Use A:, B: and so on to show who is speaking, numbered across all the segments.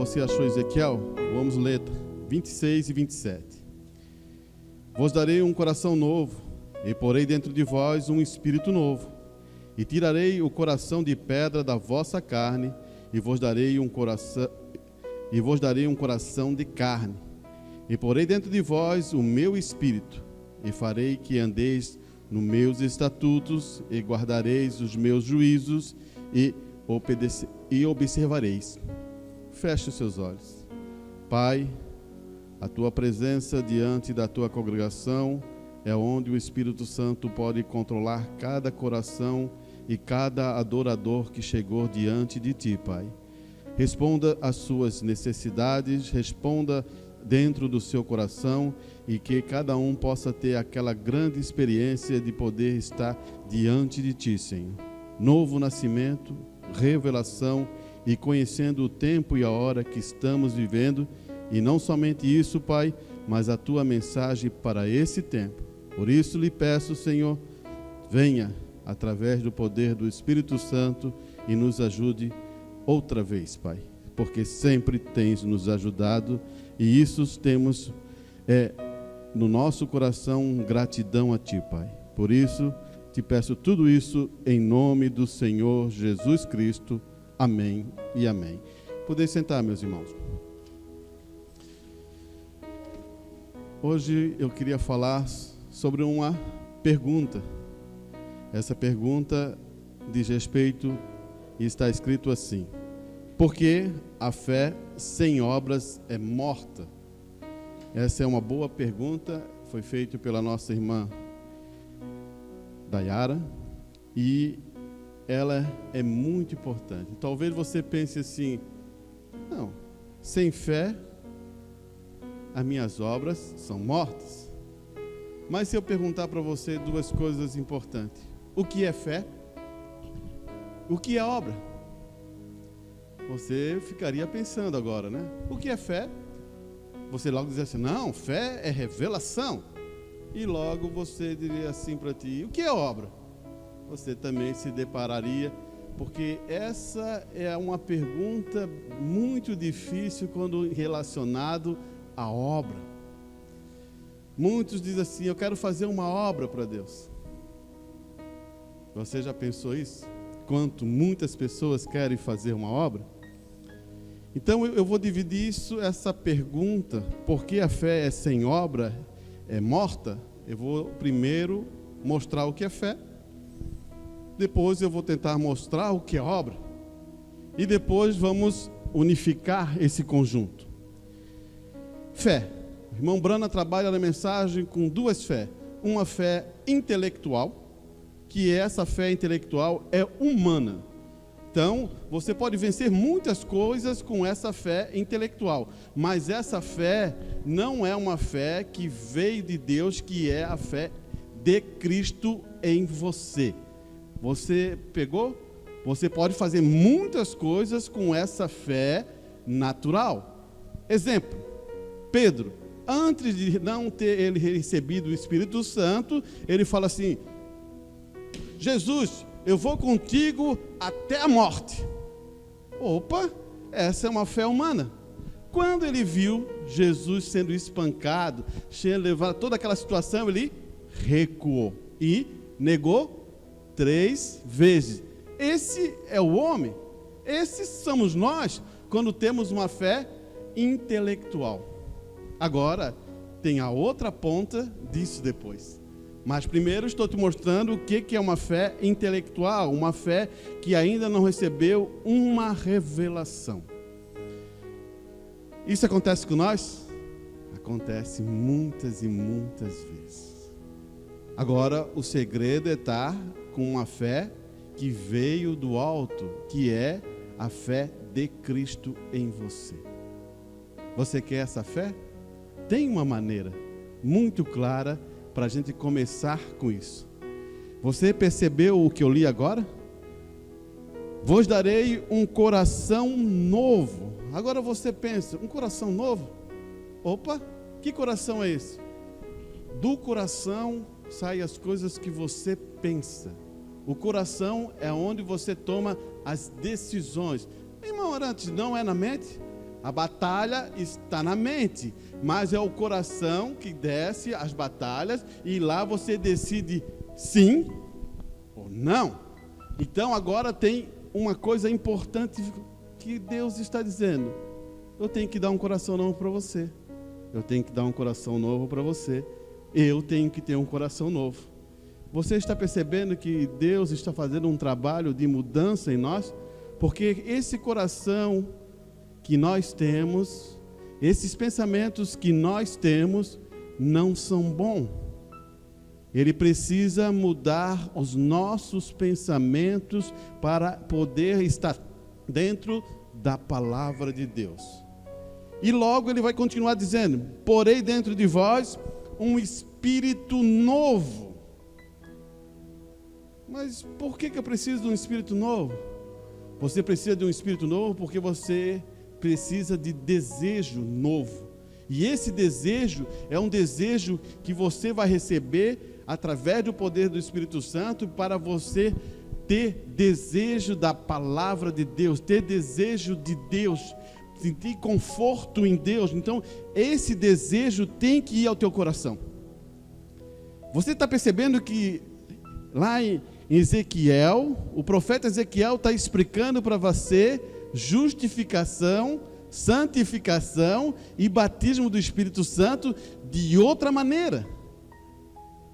A: você achou Ezequiel? Vamos ler 26 e 27. Vos darei um coração novo, e porei dentro de vós um espírito novo, e tirarei o coração de pedra da vossa carne, e vos darei um coração de carne, e porei dentro de vós o meu espírito, e farei que andeis nos meus estatutos, e guardareis os meus juízos, e observareis. Feche os seus olhos. Pai, a tua presença diante da tua congregação é onde o Espírito Santo pode controlar cada coração e cada adorador que chegou diante de ti, Pai. Responda às suas necessidades, responda dentro do seu coração, e que cada um possa ter aquela grande experiência de poder estar diante de ti, Senhor. Novo nascimento, revelação e conhecendo o tempo e a hora que estamos vivendo, e não somente isso, Pai, mas a tua mensagem para esse tempo. Por isso lhe peço, Senhor, venha através do poder do Espírito Santo e nos ajude outra vez, Pai, porque sempre tens nos ajudado, e isso temos no nosso coração gratidão a ti, Pai. Por isso te peço tudo isso em nome do Senhor Jesus Cristo. Amém e amém. Podem sentar, meus irmãos. Hoje eu queria falar sobre uma pergunta. Essa pergunta diz respeito, e está escrito assim: por que a fé sem obras é morta? Essa é uma boa pergunta, foi feita pela nossa irmã Dayara, e ela é muito importante. Talvez você pense assim: não, sem fé as minhas obras são mortas. Mas se eu perguntar para você duas coisas importantes: o que é fé? O que é obra? Você ficaria pensando agora, né? O que é fé? Você logo diz assim: não, fé é revelação. E logo você diria assim para ti: o que é obra? Você também se depararia, porque essa é uma pergunta muito difícil quando relacionado à obra. Muitos dizem assim: eu quero fazer uma obra para Deus. Você já pensou isso? Quanto muitas pessoas querem fazer uma obra? Então eu vou dividir essa pergunta, por que a fé é sem obra, é morta? Eu vou primeiro mostrar o que é fé, depois eu vou tentar mostrar o que é obra, e depois vamos unificar esse conjunto. Fé. O irmão Brana trabalha na mensagem com duas fés. Uma fé intelectual, que essa fé intelectual é humana. Então, você pode vencer muitas coisas com essa fé intelectual, mas essa fé não é uma fé que veio de Deus, que é a fé de Cristo em você. Você pegou? Você pode fazer muitas coisas com essa fé natural. Exemplo: Pedro, antes de não ter ele recebido o Espírito Santo, ele fala assim: Jesus, eu vou contigo até a morte. Opa, essa é uma fé humana. Quando ele viu Jesus sendo espancado, sendo levado, toda aquela situação, ele recuou e negou 3 vezes. Esse é o homem. Esses somos nós quando temos uma fé intelectual. Agora, tem a outra ponta disso depois. Mas primeiro estou te mostrando o que é uma fé intelectual, uma fé que ainda não recebeu uma revelação. Isso acontece com nós? Acontece muitas e muitas vezes. Agora, o segredo é estar com uma fé que veio do alto, que é a fé de Cristo em você. Você quer essa fé? Tem uma maneira muito clara para a gente começar com isso. Você percebeu o que eu li agora? Vos darei um coração novo. Agora você pensa: um coração novo? Opa, que coração é esse? Do coração saem as coisas que você pensa. O coração é onde você toma as decisões. Irmão Arantes, não é na mente? A batalha está na mente, mas é o coração que desce as batalhas e lá você decide sim ou não. Então agora tem uma coisa importante que Deus está dizendo: eu tenho que dar um coração novo para você. Eu tenho que dar um coração novo para você. Eu tenho que ter um coração novo. Você está percebendo que Deus está fazendo um trabalho de mudança em nós? Porque esse coração que nós temos, esses pensamentos que nós temos, não são bons. Ele precisa mudar os nossos pensamentos para poder estar dentro da palavra de Deus. E logo ele vai continuar dizendo: porei dentro de vós um espírito novo. Mas por que eu preciso de um espírito novo? Você precisa de um espírito novo porque você precisa de desejo novo. E esse desejo é um desejo que você vai receber através do poder do Espírito Santo, para você ter desejo da palavra de Deus, ter desejo de Deus, sentir conforto em Deus. Então esse desejo tem que ir ao teu coração. Você está percebendo que lá em Ezequiel, o profeta Ezequiel está explicando para você justificação, santificação e batismo do Espírito Santo de outra maneira.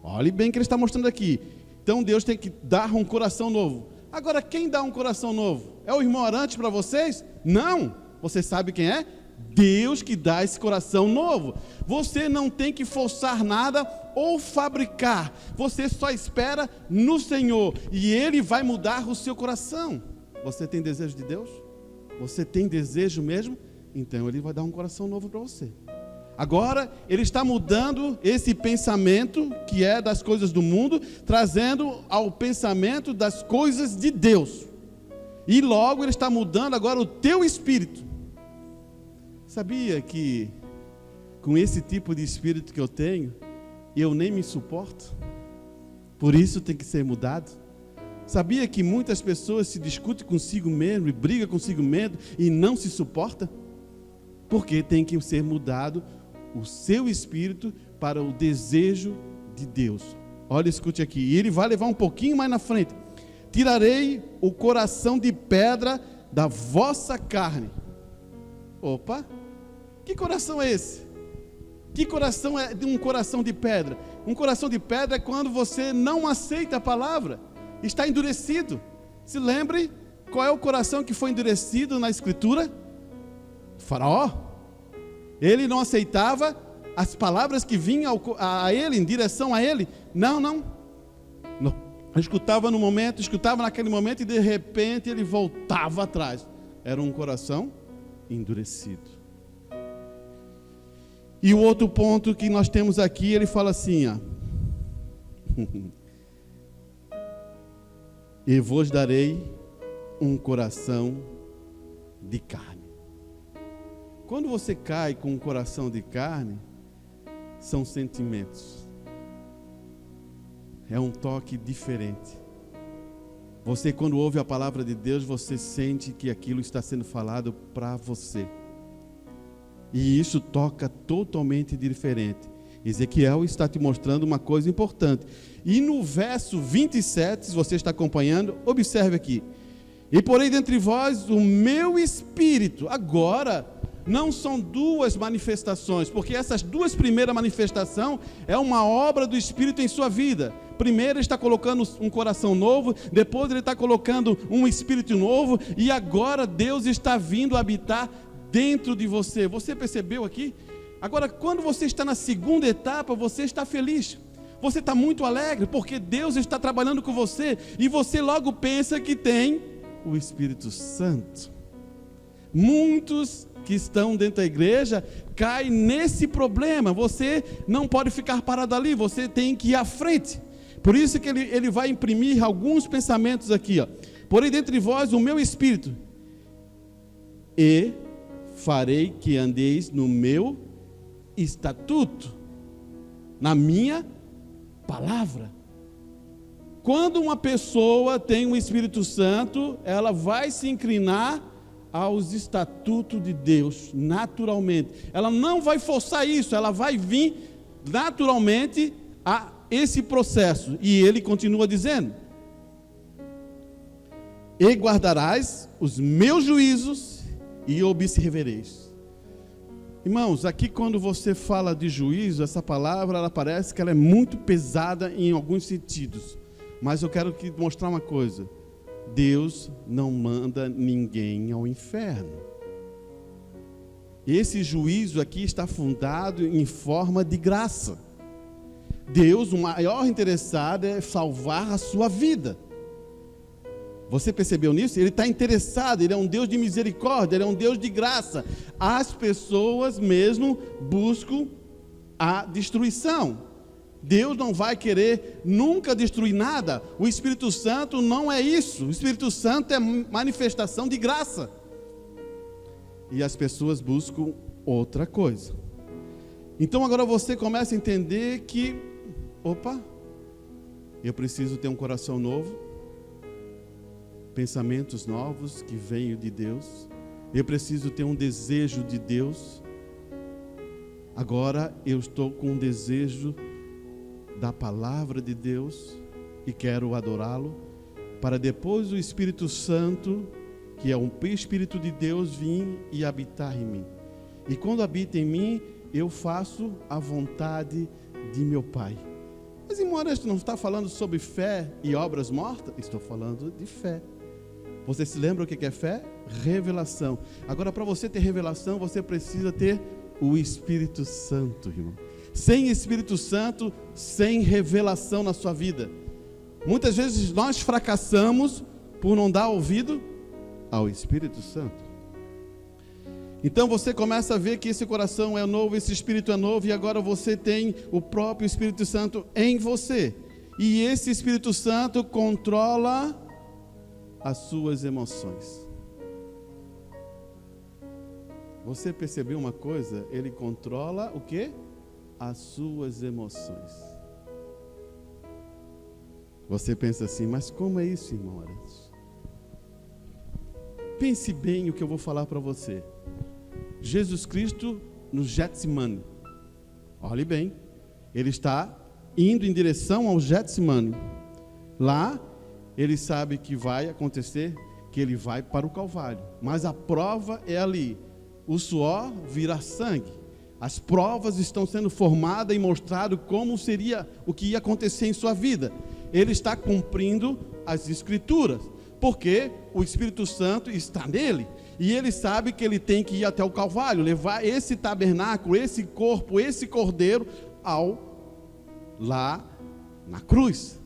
A: Olhe bem o que ele está mostrando aqui. Então Deus tem que dar um coração novo. Agora, quem dá um coração novo? É o irmão Arantes para vocês? Não. Você sabe quem é? Deus que dá esse coração novo. Você não tem que forçar nada ou fabricar. Você só espera no Senhor e Ele vai mudar o seu coração. Você tem desejo de Deus? Você tem desejo mesmo? Então Ele vai dar um coração novo para você. Agora Ele está mudando esse pensamento que é das coisas do mundo, trazendo ao pensamento das coisas de Deus. E logo Ele está mudando agora o teu espírito. Sabia que com esse tipo de espírito que eu tenho, eu nem me suporto? Por isso tem que ser mudado. Sabia que muitas pessoas se discutem consigo mesmo e brigam consigo mesmo e não se suportam? Porque tem que ser mudado o seu espírito para o desejo de Deus. Olha, escute aqui. E ele vai levar um pouquinho mais na frente. Tirarei o coração de pedra da vossa carne. Opa! Que coração é esse? Que coração é de um coração de pedra? Um coração de pedra é quando você não aceita a palavra. Está endurecido. Se lembre, qual é o coração que foi endurecido na Escritura? O Faraó. Ele não aceitava as palavras que vinham a ele, em direção a ele. Não. Escutava no momento, escutava naquele momento e de repente ele voltava atrás. Era um coração endurecido. E o outro ponto que nós temos aqui, ele fala assim, ó. E vos darei um coração de carne. Quando você cai com um coração de carne, são sentimentos. É um toque diferente. Você, quando ouve a palavra de Deus, você sente que aquilo está sendo falado para você. E isso toca totalmente diferente. Ezequiel está te mostrando uma coisa importante. E no verso 27, se você está acompanhando, observe aqui. E porei dentre vós o meu espírito. Agora, não são duas manifestações, porque essas duas primeiras manifestações é uma obra do Espírito em sua vida. Primeiro ele está colocando um coração novo, depois ele está colocando um espírito novo, e agora Deus está vindo habitar dentro de você. Você percebeu aqui? Agora, quando você está na segunda etapa, você está feliz. Você está muito alegre, porque Deus está trabalhando com você, e você logo pensa que tem o Espírito Santo. Muitos que estão dentro da igreja caem nesse problema. Você não pode ficar parado ali, você tem que ir à frente. Por isso que ele vai imprimir alguns pensamentos aqui, ó. Porém dentre vós o meu espírito, e farei que andeis no meu estatuto, na minha palavra. Quando uma pessoa tem o Espírito Santo, ela vai se inclinar aos estatutos de Deus, naturalmente. Ela não vai forçar isso, ela vai vir naturalmente a esse processo. E ele continua dizendo: e guardarás os meus juízos e observareis. Irmãos, aqui quando você fala de juízo, essa palavra, ela parece que ela é muito pesada em alguns sentidos. Mas eu quero mostrar uma coisa: Deus não manda ninguém ao inferno. Esse juízo aqui está fundado em forma de graça. Deus, o maior interessado é salvar a sua vida. Você percebeu nisso? Ele está interessado, Ele é um Deus de misericórdia, Ele é um Deus de graça. As pessoas mesmo buscam a destruição. Deus não vai querer nunca destruir nada. O Espírito Santo não é isso. O Espírito Santo é manifestação de graça. E as pessoas buscam outra coisa. Então agora você começa a entender que, eu preciso ter um coração novo, pensamentos novos que venham de Deus. Eu preciso ter um desejo de Deus. Agora eu estou com um desejo da palavra de Deus e quero adorá-lo, para depois o Espírito Santo, que é um Espírito de Deus, vir e habitar em mim. E quando habita em mim, eu faço a vontade de meu Pai. Mas, irmão, não está falando sobre fé e obras mortas? Estou falando de fé. Você se lembra o que é fé? Revelação. Agora, para você ter revelação, você precisa ter o Espírito Santo, irmão. Sem Espírito Santo, sem revelação na sua vida. Muitas vezes nós fracassamos por não dar ouvido ao Espírito Santo. Então você começa a ver que esse coração é novo, esse Espírito é novo, e agora você tem o próprio Espírito Santo em você. E esse Espírito Santo controla as suas emoções. Você percebeu uma coisa? Ele controla o quê? As suas emoções. Você pensa assim, mas como é isso, irmão Arantes? Pense bem o que eu vou falar para você. Jesus Cristo no Getsemane. Olhe bem, ele está indo em direção ao Getsemane. Lá, ele sabe que vai acontecer, que ele vai para o Calvário. Mas a prova é ali. O suor vira sangue. As provas estão sendo formadas e mostrado como seria o que ia acontecer em sua vida. Ele está cumprindo as Escrituras, porque o Espírito Santo está nele. E ele sabe que ele tem que ir até o Calvário, levar esse tabernáculo, esse corpo, esse cordeiro lá na cruz.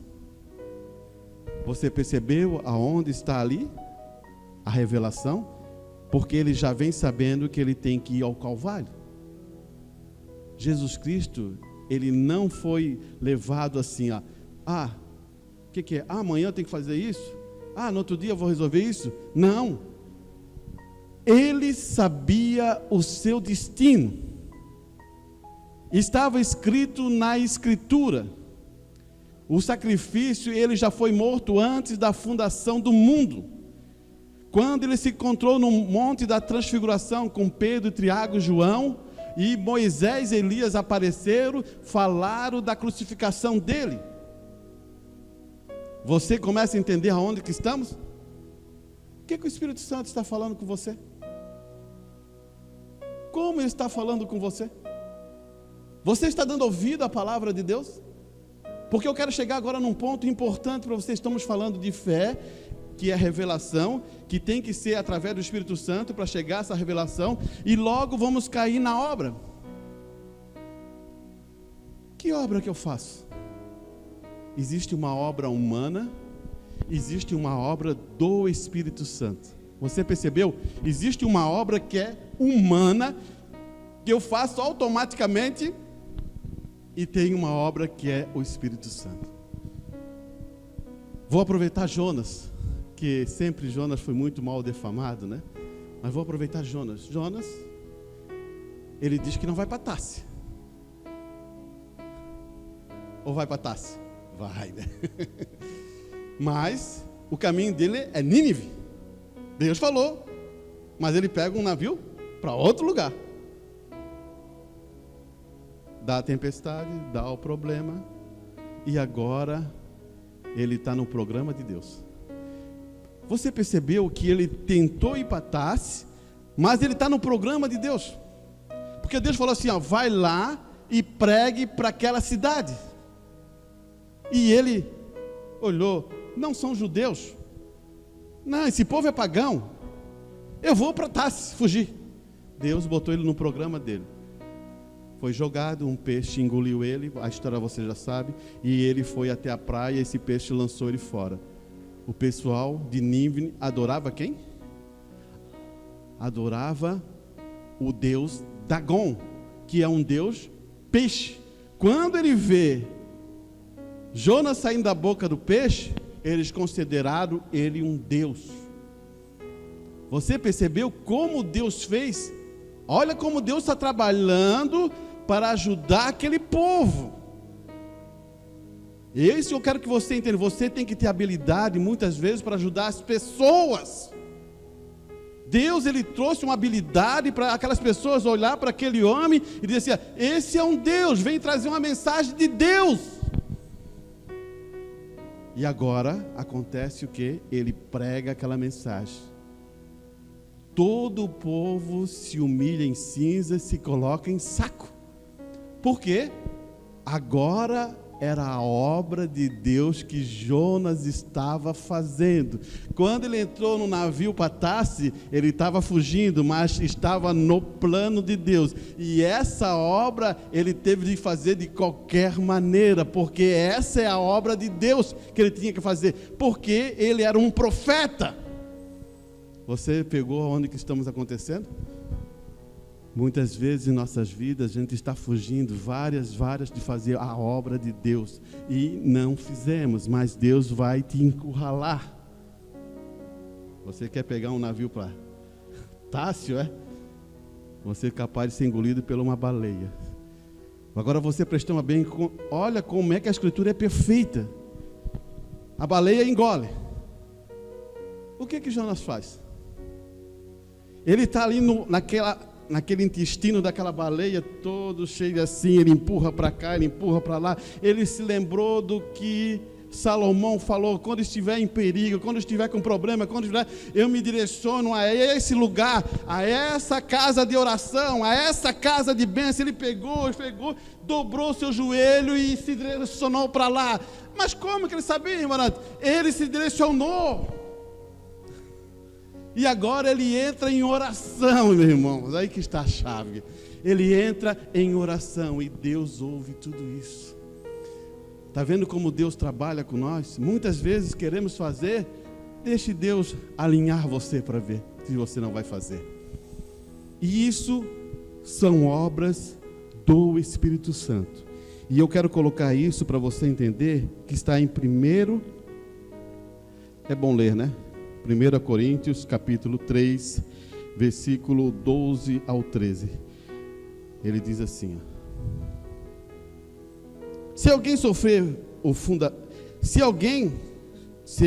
A: Você percebeu aonde está ali a revelação? Porque ele já vem sabendo que ele tem que ir ao Calvário. Jesus Cristo, ele não foi levado assim, o que é? Amanhã eu tenho que fazer isso? No outro dia eu vou resolver isso? Não. Ele sabia o seu destino. Estava escrito na Escritura. O sacrifício, ele já foi morto antes da fundação do mundo. Quando ele se encontrou no monte da transfiguração com Pedro, Tiago e João, e Moisés e Elias apareceram, falaram da crucificação dele. Você começa a entender aonde que estamos? O que o Espírito Santo está falando com você? Como ele está falando com você? Você está dando ouvido à palavra de Deus? Porque eu quero chegar agora num ponto importante para vocês. Estamos falando de fé, que é a revelação, que tem que ser através do Espírito Santo para chegar a essa revelação, e logo vamos cair na obra. Que obra que eu faço? Existe uma obra humana, existe uma obra do Espírito Santo. Você percebeu? Existe uma obra que é humana, que eu faço automaticamente, e tem uma obra que é o Espírito Santo. Vou aproveitar Jonas, que sempre Jonas foi muito mal defamado, né? Mas vou aproveitar Jonas. Jonas, ele diz que não vai para Tarsis. Ou vai para Tarsis? Vai, né? Mas o caminho dele é Nínive. Deus falou. Mas ele pega um navio para outro lugar. Dá a tempestade, dá o problema, e agora ele está no programa de Deus. Você percebeu que ele tentou ir para Tarsis, mas ele está no programa de Deus? Porque Deus falou assim, ó, vai lá e pregue para aquela cidade. E ele olhou, não são judeus, não, esse povo é pagão, eu vou para Tarsis fugir. Deus botou ele no programa dele. Foi jogado, um peixe engoliu ele, a história você já sabe, e ele foi até a praia, esse peixe lançou ele fora. O pessoal de Nínive adorava quem? Adorava o deus Dagon, que é um deus peixe. Quando ele vê Jonas saindo da boca do peixe, eles consideraram ele um deus. Você percebeu como Deus fez? Olha como Deus está trabalhando para ajudar aquele povo. Isso eu quero que você entenda. Você tem que ter habilidade muitas vezes para ajudar as pessoas. Deus, ele trouxe uma habilidade para aquelas pessoas olhar para aquele homem e dizer assim, esse é um Deus, vem trazer uma mensagem de Deus. E agora acontece o que? Ele prega aquela mensagem. Todo o povo se humilha em cinza, se coloca em saco. Por quê? Agora era a obra de Deus que Jonas estava fazendo. Quando ele entrou no navio para Tarsis, ele estava fugindo, mas estava no plano de Deus. E essa obra ele teve de fazer de qualquer maneira, porque essa é a obra de Deus que ele tinha que fazer, porque ele era um profeta. Você pegou onde que estamos acontecendo? Muitas vezes em nossas vidas a gente está fugindo várias de fazer a obra de Deus e não fizemos, mas Deus vai te encurralar. Você quer pegar um navio para Tarsis, é? Você é capaz de ser engolido por uma baleia. Agora você prestou bem, olha como é que a escritura é perfeita. A baleia engole. O que Jonas faz? Ele está ali naquele intestino daquela baleia, todo cheio assim, ele empurra para cá, ele empurra para lá. Ele se lembrou do que Salomão falou, quando estiver em perigo, quando estiver com problema, quando estiver, eu me direciono a esse lugar, a essa casa de oração, a essa casa de bênção. Ele pegou, dobrou seu joelho e se direcionou para lá. Mas como que ele sabia, irmão? Ele se direcionou. E agora ele entra em oração, meus irmãos. Aí que está a chave. Ele entra em oração e Deus ouve tudo isso. Está vendo como Deus trabalha com nós? Muitas vezes queremos fazer, deixe Deus alinhar você para ver se você não vai fazer. E isso são obras do Espírito Santo. E eu quero colocar isso para você entender, que está em primeiro, é bom ler, né? 1 Coríntios, capítulo 3, versículo 12 ao 13. Ele diz assim, ó, se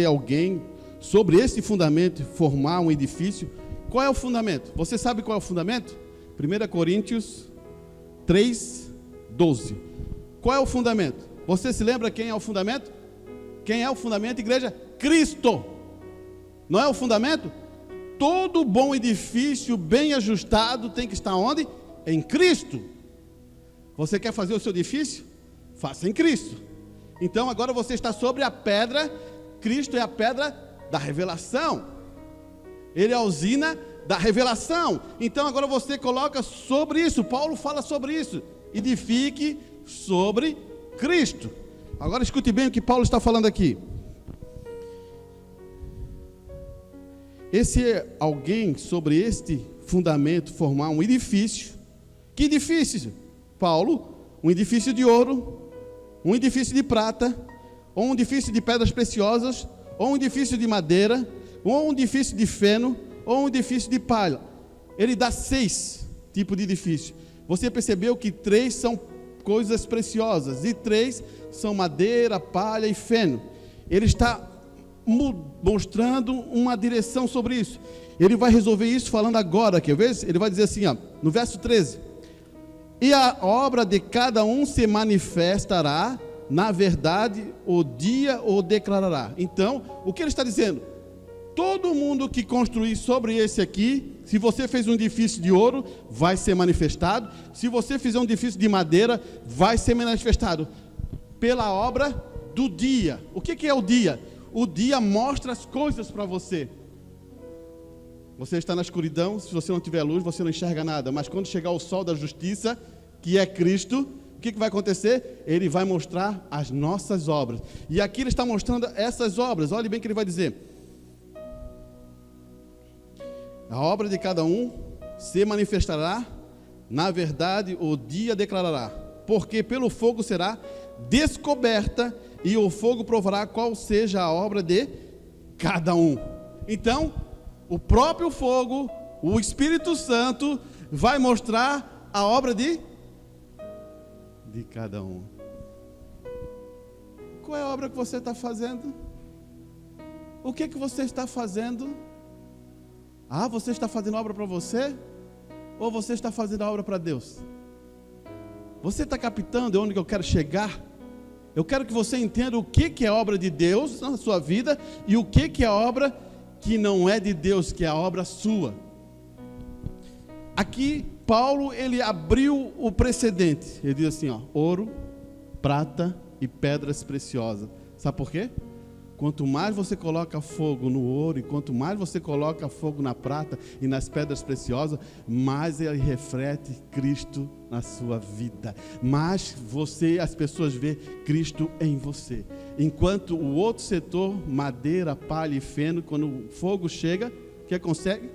A: alguém sobre esse fundamento formar um edifício, qual é o fundamento? Você sabe qual é o fundamento? 1 Coríntios 3, 12. Qual é o fundamento? Você se lembra quem é o fundamento? Quem é o fundamento, igreja? Cristo. Não é o fundamento? Todo bom edifício bem ajustado tem que estar onde? Em Cristo. Você quer fazer o seu edifício? Faça em Cristo. Então agora você está sobre a pedra. Cristo é a pedra da revelação. Ele é a usina da revelação. Então agora você coloca sobre isso. Paulo fala sobre isso. Edifique sobre Cristo. Agora escute bem o que Paulo está falando aqui. Esse alguém sobre este fundamento formar um edifício. Que edifício? Paulo, um edifício de ouro, um edifício de prata, ou um edifício de pedras preciosas, ou um edifício de madeira, ou um edifício de feno, ou um edifício de palha. Ele dá 6 tipos de edifício. Você percebeu que 3 são coisas preciosas e 3 são madeira, palha e feno. Ele está mostrando uma direção sobre isso. Ele vai resolver isso falando agora, quer ver? Ele vai dizer assim, ó, no verso 13: e a obra de cada um se manifestará, na verdade, o dia o declarará. Então, o que ele está dizendo? Todo mundo que construir sobre esse aqui, se você fez um edifício de ouro, vai ser manifestado. Se você fizer um edifício de madeira, vai ser manifestado pela obra do dia. O que é o dia? O dia mostra as coisas para você. Você está na escuridão, se você não tiver luz, você não enxerga nada. Mas quando chegar o sol da justiça, que é Cristo, o que vai acontecer? Ele vai mostrar as nossas obras. E aqui ele está mostrando essas obras. Olhe bem o que ele vai dizer. A obra de cada um se manifestará, na verdade o dia declarará, porque pelo fogo será descoberta, e o fogo provará qual seja a obra de cada um. Então, o próprio fogo, o Espírito Santo, vai mostrar a obra de cada um. Qual é a obra que você está fazendo? O que você está fazendo? Ah, você está fazendo obra para você? Ou você está fazendo a obra para Deus? Você está captando onde eu quero chegar? Eu quero que você entenda o que é obra de Deus na sua vida e o que é obra que não é de Deus, que é a obra sua. Aqui, Paulo, ele abriu o precedente. Ele diz assim, ó, ouro, prata e pedras preciosas. Sabe por quê? Quanto mais você coloca fogo no ouro, e quanto mais você coloca fogo na prata e nas pedras preciosas, mais ele reflete Cristo na sua vida. Mais as pessoas vê Cristo em você. Enquanto o outro setor, madeira, palha e feno, quando o fogo chega, o que consegue?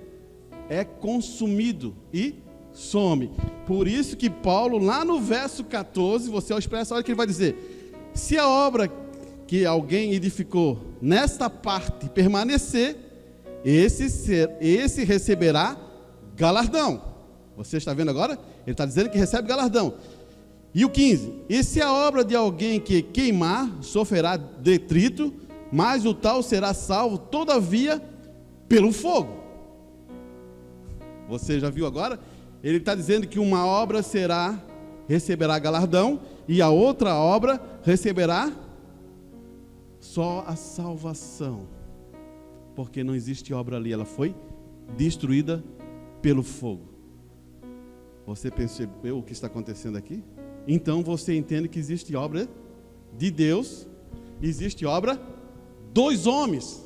A: É consumido e some. Por isso que Paulo, lá no verso 14, você expressa, olha o que ele vai dizer: se a obra que alguém edificou nesta parte permanecer, esse receberá galardão. Você está vendo agora? Ele está dizendo que recebe galardão. E o 15: e se a obra de alguém que queimar sofrerá detrito, mas o tal será salvo todavia pelo fogo. Você já viu agora? Ele está dizendo que uma obra receberá galardão, e a outra obra receberá só a salvação, porque não existe obra ali, ela foi destruída pelo fogo. Você percebeu o que está acontecendo aqui? Então você entende que existe obra de Deus, existe obra dos homens.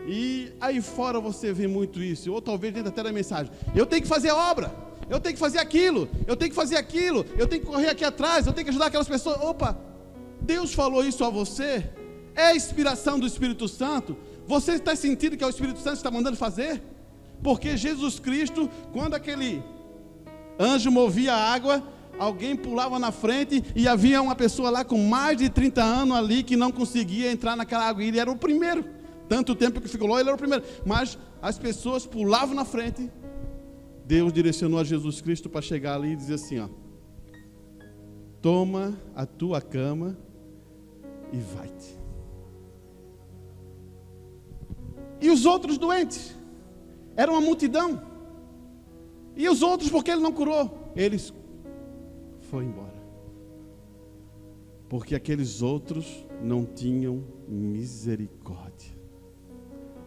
A: E aí fora você vê muito isso, ou talvez dentro até da mensagem: eu tenho que fazer obra, eu tenho que fazer aquilo, eu tenho que fazer aquilo, eu tenho que correr aqui atrás, eu tenho que ajudar aquelas pessoas. Opa, Deus falou isso a você? É a inspiração do Espírito Santo? Você está sentindo que é o Espírito Santo que está mandando fazer? Porque Jesus Cristo, quando aquele anjo movia a água, alguém pulava na frente e havia uma pessoa lá com mais de 30 anos ali que não conseguia entrar naquela água, e ele era o primeiro. Tanto tempo que ficou lá, ele era o primeiro. Mas as pessoas pulavam na frente. Deus direcionou a Jesus Cristo para chegar ali e dizer assim, ó: toma a tua cama e vai-te. E os outros doentes? Era uma multidão. E os outros, porque ele não curou? Eles foram embora. Porque aqueles outros não tinham misericórdia.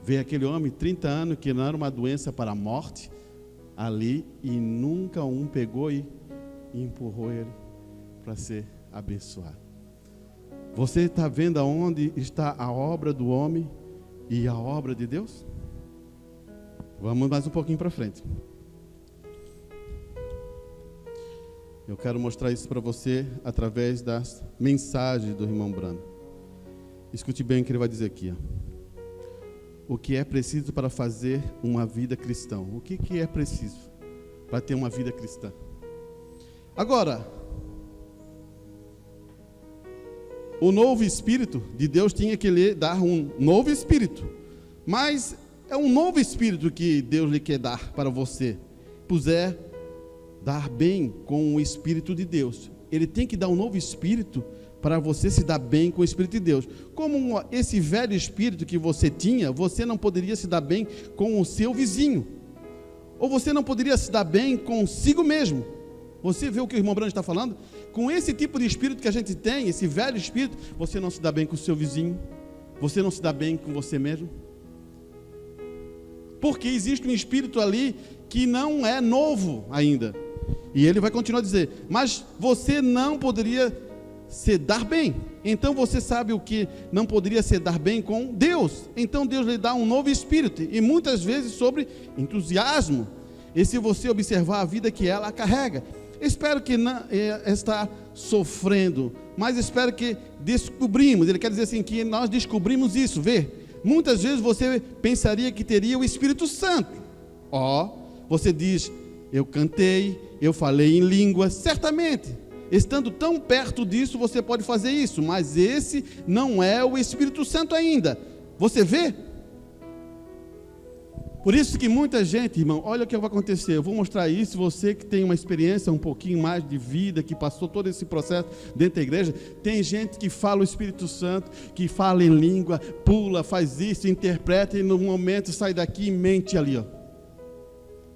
A: Veio aquele homem, 30 anos, que não era uma doença para a morte, ali, e nunca um pegou e empurrou ele para ser abençoado. Você está vendo aonde está a obra do homem e a obra de Deus? Vamos mais um pouquinho para frente. Eu quero mostrar isso para você através das mensagens do irmão Brando. Escute bem o que ele vai dizer aqui, ó. O que é preciso para fazer uma vida cristã? O que é preciso para ter uma vida cristã? Agora, o novo Espírito de Deus tinha que lhe dar um novo Espírito. Mas é um novo Espírito que Deus lhe quer dar para você. Puser dar bem com o Espírito de Deus. Ele tem que dar um novo Espírito para você se dar bem com o Espírito de Deus. Como esse velho espírito que você tinha, você não poderia se dar bem com o seu vizinho, ou você não poderia se dar bem consigo mesmo. Você vê o que o irmão Branco está falando? Com esse tipo de espírito que a gente tem, esse velho espírito, você não se dá bem com o seu vizinho, você não se dá bem com você mesmo, porque existe um espírito ali que não é novo ainda. E ele vai continuar a dizer, mas você não poderia se dar bem. Então você sabe o que não poderia se dar bem com Deus. Então Deus lhe dá um novo espírito, e muitas vezes sobre entusiasmo. E se você observar a vida que ela carrega, espero que não está sofrendo, mas espero que descobrimos. Ele quer dizer assim, que nós descobrimos isso. Vê, muitas vezes você pensaria que teria o Espírito Santo. Você diz, eu cantei, eu falei em língua, certamente, estando tão perto disso, você pode fazer isso, mas esse não é o Espírito Santo ainda. Você vê? Por isso que muita gente, irmão, olha o que vai acontecer. Eu vou mostrar isso. Você que tem uma experiência um pouquinho mais de vida, que passou todo esse processo dentro da igreja, tem gente que fala o Espírito Santo, que fala em língua, pula, faz isso, interpreta, e no momento sai daqui e mente ali,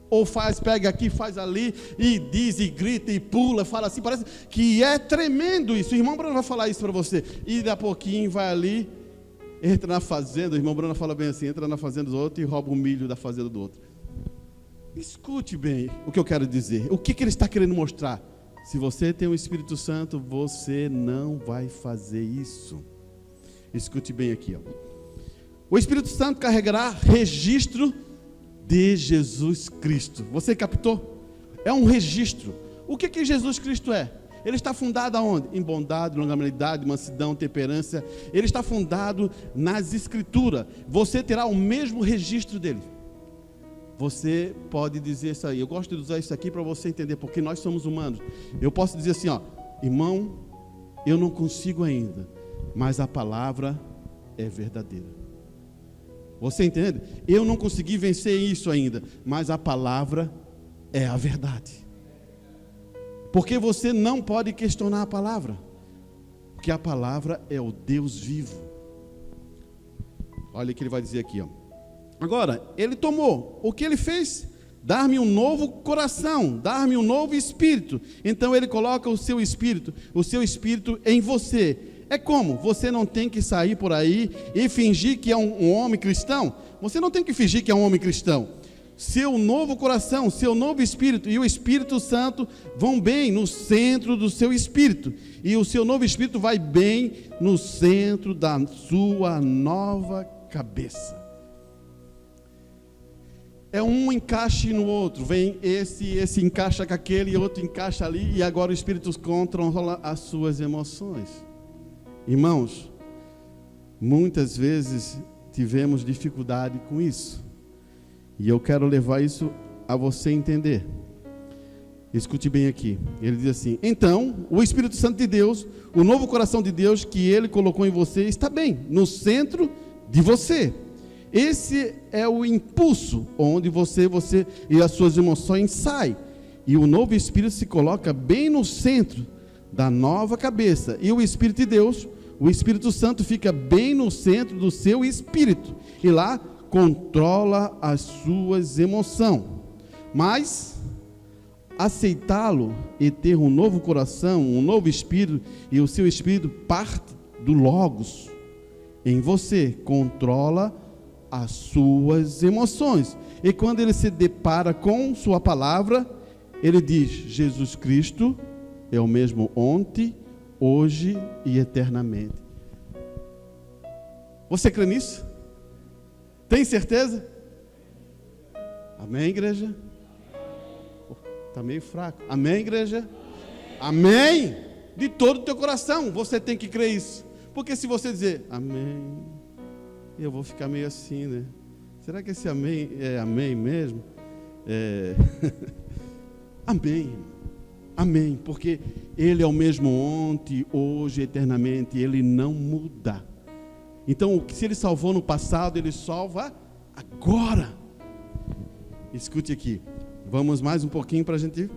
A: ou faz, pega aqui, faz ali, e diz, e grita, e pula, fala assim, parece que é tremendo isso. O irmão Bruno vai falar isso para você, e daqui a pouquinho vai ali, entra na fazenda. O irmão Bruno fala bem assim, entra na fazenda do outro e rouba o milho da fazenda do outro. Escute bem o que eu quero dizer, o que ele está querendo mostrar. Se você tem o Espírito Santo, você não vai fazer isso. Escute bem aqui, o Espírito Santo carregará registro de Jesus Cristo. Você captou? É um registro. O que Jesus Cristo é? Ele está fundado aonde? Em bondade, longanimidade, mansidão, temperança. Ele está fundado nas Escrituras. Você terá o mesmo registro dele. Você pode dizer isso aí. Eu gosto de usar isso aqui para você entender, porque nós somos humanos. Eu posso dizer assim, irmão, eu não consigo ainda, mas a palavra é verdadeira. Você entende? Eu não consegui vencer isso ainda, mas a palavra é a verdade. Porque você não pode questionar a palavra, porque a palavra é o Deus vivo. Olha o que ele vai dizer aqui, Agora, ele tomou, o que ele fez? Dar-me um novo coração, dar-me um novo espírito. Então ele coloca o seu espírito em você. É como? Você não tem que sair por aí e fingir que é um homem cristão. Você não tem que fingir que é um homem cristão. Seu novo coração, seu novo espírito e o Espírito Santo vão bem no centro do seu espírito. E o seu novo espírito vai bem no centro da sua nova cabeça. É um encaixe no outro. Vem esse encaixa com aquele e outro encaixa ali. E agora o Espírito controla as suas emoções. Irmãos, muitas vezes tivemos dificuldade com isso, e eu quero levar isso a você entender. Escute bem aqui, ele diz assim: então, o Espírito Santo de Deus, o novo coração de Deus que ele colocou em você, está bem no centro de você. Esse é o impulso onde você e as suas emoções saem, e o novo Espírito se coloca bem no centro da nova cabeça, e o Espírito de Deus, o Espírito Santo, fica bem no centro do seu espírito, e lá controla as suas emoções. Mas aceitá-lo e ter um novo coração, um novo espírito, e o seu espírito parte do Logos em você, controla as suas emoções. E quando ele se depara com sua palavra, ele diz: Jesus Cristo é o mesmo ontem, hoje e eternamente. Você crê nisso? Tem certeza? Amém, igreja? Está meio fraco. Amém, igreja? Amém? De todo o teu coração, você tem que crer isso. Porque se você dizer amém, eu vou ficar meio assim, né? Será que esse amém é amém mesmo? Amém. Amém, porque ele é o mesmo ontem, hoje, eternamente, ele não muda. Então, se ele salvou no passado, ele salva agora. Escute aqui, vamos mais um pouquinho para a gente.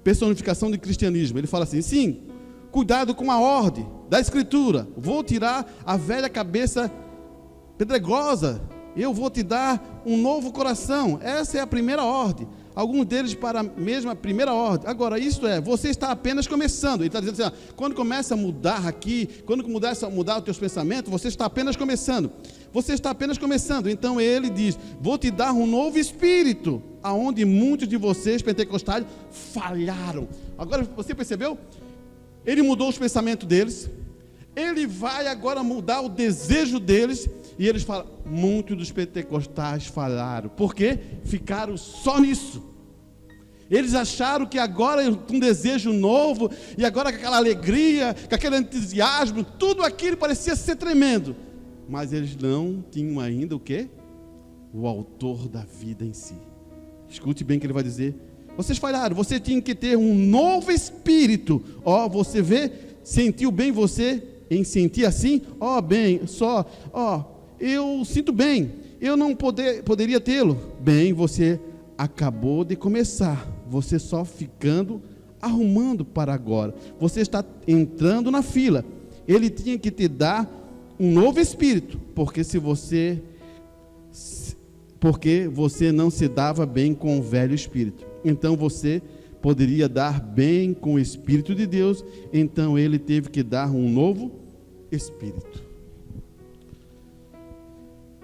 A: Personificação de cristianismo. Ele fala assim: sim, cuidado com a ordem da Escritura, vou tirar a velha cabeça pedregosa, eu vou te dar um novo coração. Essa é a primeira ordem. Alguns deles para a mesma primeira ordem. Agora, isso você está apenas começando. Ele está dizendo assim, quando começa a mudar aqui, quando começa a mudar os teus pensamentos, você está apenas começando. Você está apenas começando. Então ele diz, vou te dar um novo espírito, aonde muitos de vocês, pentecostais, falharam. Agora, você percebeu? Ele mudou os pensamentos deles. Ele vai agora mudar o desejo deles. E eles falam, muitos dos pentecostais falharam. Por quê? Ficaram só nisso. Eles acharam que agora, com um desejo novo, e agora com aquela alegria, com aquele entusiasmo, tudo aquilo parecia ser tremendo. Mas eles não tinham ainda o quê? O autor da vida em si. Escute bem o que ele vai dizer. Vocês falharam, você tinha que ter um novo espírito. Você vê, sentiu bem você em sentir assim? Eu sinto bem, eu não poderia tê-lo. Bem, você acabou de começar, você só ficando arrumando para agora. Você está entrando na fila. Ele tinha que te dar um novo espírito, porque você não se dava bem com o velho espírito. Então você poderia dar bem com o Espírito de Deus. Então ele teve que dar um novo espírito.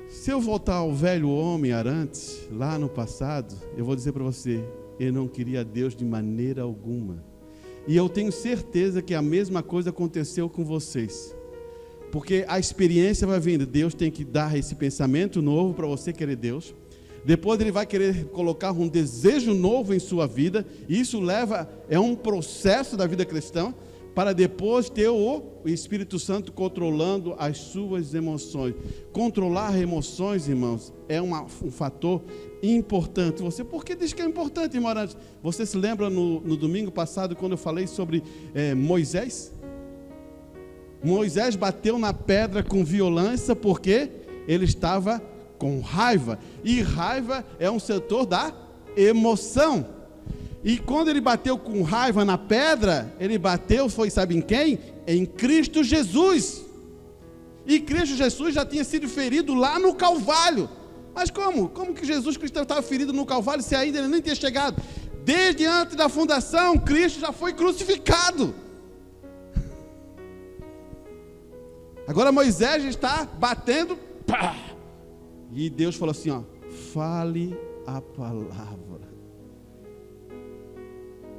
A: Se eu voltar ao velho homem Arantes, lá no passado, eu vou dizer para você, eu não queria Deus de maneira alguma. E eu tenho certeza que a mesma coisa aconteceu com vocês. Porque a experiência vai vindo, Deus tem que dar esse pensamento novo para você querer Deus. Depois ele vai querer colocar um desejo novo em sua vida. E isso é um processo da vida cristã, para depois ter o Espírito Santo controlando as suas emoções. Controlar emoções, irmãos, é um fator importante. Por que diz que é importante, irmão? Você se lembra no domingo passado, quando eu falei sobre Moisés? Moisés bateu na pedra com violência, porque ele estava com raiva. E raiva é um setor da emoção. E quando ele bateu com raiva na pedra, ele bateu, sabe em quem? Em Cristo Jesus. E Cristo Jesus já tinha sido ferido lá no Calvário. Mas como? Como que Jesus Cristo estava ferido no Calvário, se ainda ele nem tinha chegado? Desde antes da fundação, Cristo já foi crucificado. Agora Moisés está batendo, pá! E Deus falou assim, fale a palavra.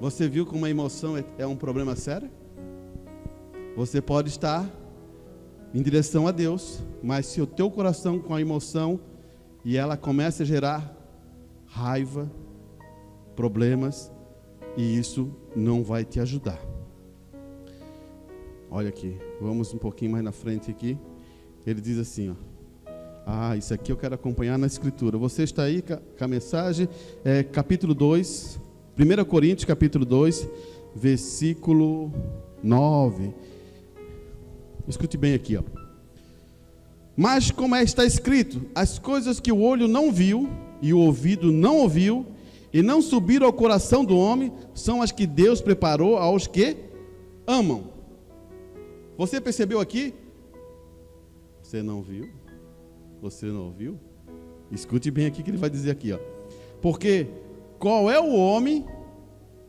A: Você viu como a emoção é um problema sério? Você pode estar em direção a Deus, mas se o teu coração com a emoção e ela começa a gerar raiva, problemas, e isso não vai te ajudar. Olha aqui, vamos um pouquinho mais na frente aqui. Ele diz assim, isso aqui eu quero acompanhar na Escritura. Você está aí com a mensagem, capítulo 2, 1 Coríntios capítulo 2, versículo 9. Escute bem aqui, Mas como está escrito, as coisas que o olho não viu e o ouvido não ouviu e não subiram ao coração do homem, são as que Deus preparou aos que amam. Você percebeu aqui? Você não viu? Você não ouviu? Escute bem aqui que ele vai dizer aqui, Porque qual é o homem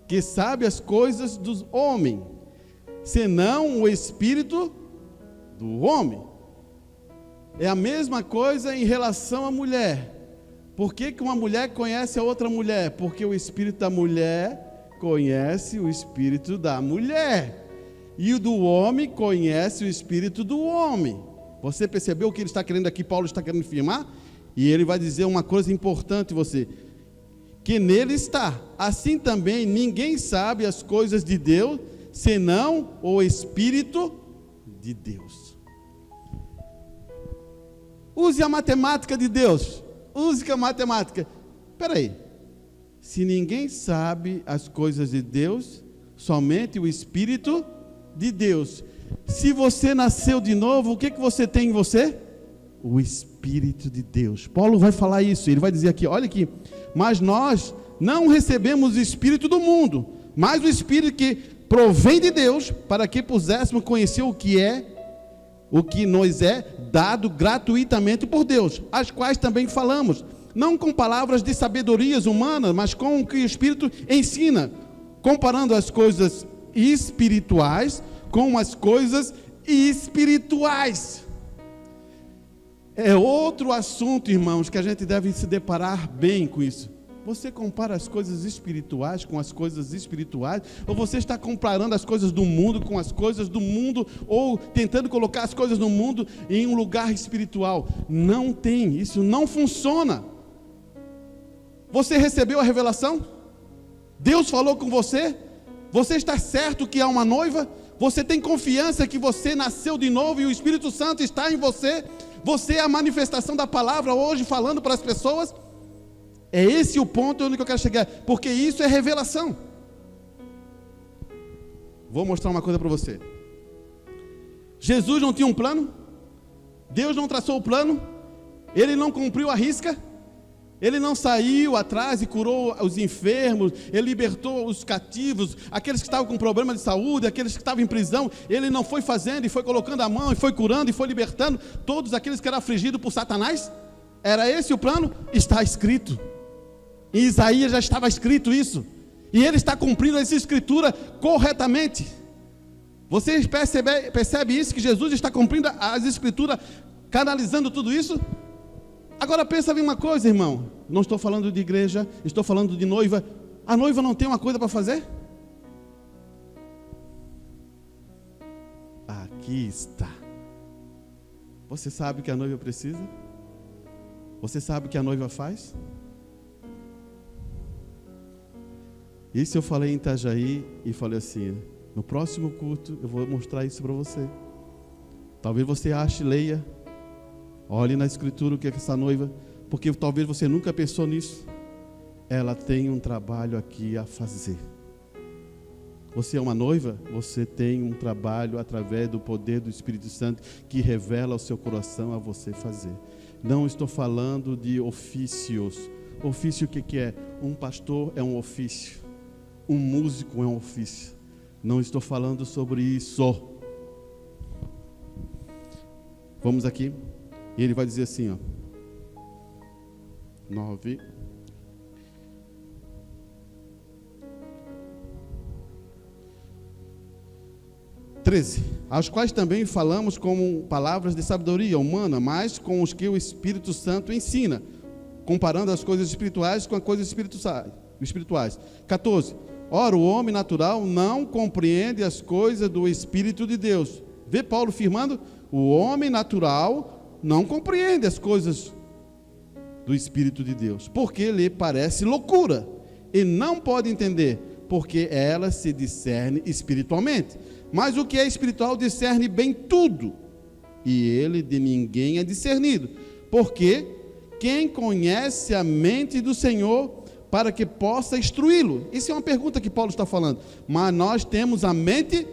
A: que sabe as coisas dos homens, senão o espírito do homem? É a mesma coisa em relação à mulher. Por que uma mulher conhece a outra mulher? Porque o espírito da mulher conhece o espírito da mulher, e o do homem conhece o espírito do homem. Você percebeu o que ele está querendo aqui? Paulo está querendo afirmar? E ele vai dizer uma coisa importante, que nele está. Assim também ninguém sabe as coisas de Deus, senão o Espírito de Deus. Use a matemática de Deus. Use a matemática. Espera aí. Se ninguém sabe as coisas de Deus, somente o Espírito de Deus. Se você nasceu de novo, o que você tem em você? O Espírito de Deus. Paulo vai falar isso, ele vai dizer aqui, olha aqui, mas nós não recebemos o Espírito do mundo, mas o Espírito que provém de Deus, para que pudéssemos conhecer o que nos é dado gratuitamente por Deus, as quais também falamos, não com palavras de sabedorias humanas, mas com o que o Espírito ensina, comparando as coisas espirituais com as coisas espirituais. É outro assunto, irmãos, que a gente deve se deparar bem com isso. Você compara as coisas espirituais com as coisas espirituais? Ou você está comparando as coisas do mundo com as coisas do mundo? Ou tentando colocar as coisas do mundo em um lugar espiritual? Não tem, isso não funciona. Você recebeu a revelação? Deus falou com você? Você está certo que há uma noiva? Você tem confiança que você nasceu de novo e o Espírito Santo está em você? Você é a manifestação da palavra hoje falando para as pessoas? É esse o ponto onde eu quero chegar, porque isso é revelação. Vou mostrar uma coisa para você. Jesus não tinha um plano? Deus não traçou o plano? Ele não cumpriu a risca? Ele não saiu atrás e curou os enfermos, ele libertou os cativos, aqueles que estavam com problema de saúde, aqueles que estavam em prisão, ele não foi fazendo e foi colocando a mão e foi curando e foi libertando todos aqueles que eram afligidos por Satanás? Era esse o plano? Está escrito. Em Isaías já estava escrito isso, e ele está cumprindo essa escritura corretamente. Você percebe isso, que Jesus está cumprindo as escrituras, canalizando tudo isso? Agora pensa em uma coisa, irmão, não estou falando de igreja, estou falando de noiva. A noiva não tem uma coisa para fazer? Aqui está. Você sabe o que a noiva precisa? Você sabe o que a noiva faz? Isso eu falei em Itajaí e falei assim, no próximo culto eu vou mostrar isso para você. Talvez você ache, leia, olhe na escritura o que é essa noiva, porque talvez você nunca pensou nisso. Ela tem um trabalho aqui a fazer. Você é uma noiva, você tem um trabalho através do poder do Espírito Santo que revela ao seu coração a você fazer. Não estou falando de ofícios. Ofício o que é? Um pastor é um ofício. Um músico é um ofício. Não estou falando sobre isso. Vamos aqui. E ele vai dizer assim, 9. Aos quais também falamos com palavras de sabedoria humana, mas com os que o Espírito Santo ensina, comparando as coisas espirituais com as coisas espirituais. 14. Ora, o homem natural não compreende as coisas do Espírito de Deus. Vê Paulo firmando? O homem natural não compreende as coisas do Espírito de Deus, porque lhe parece loucura, e não pode entender, porque ela se discerne espiritualmente. Mas o que é espiritual discerne bem tudo, e ele de ninguém é discernido, porque quem conhece a mente do Senhor para que possa instruí-lo? Isso é uma pergunta que Paulo está falando. Mas nós temos a mente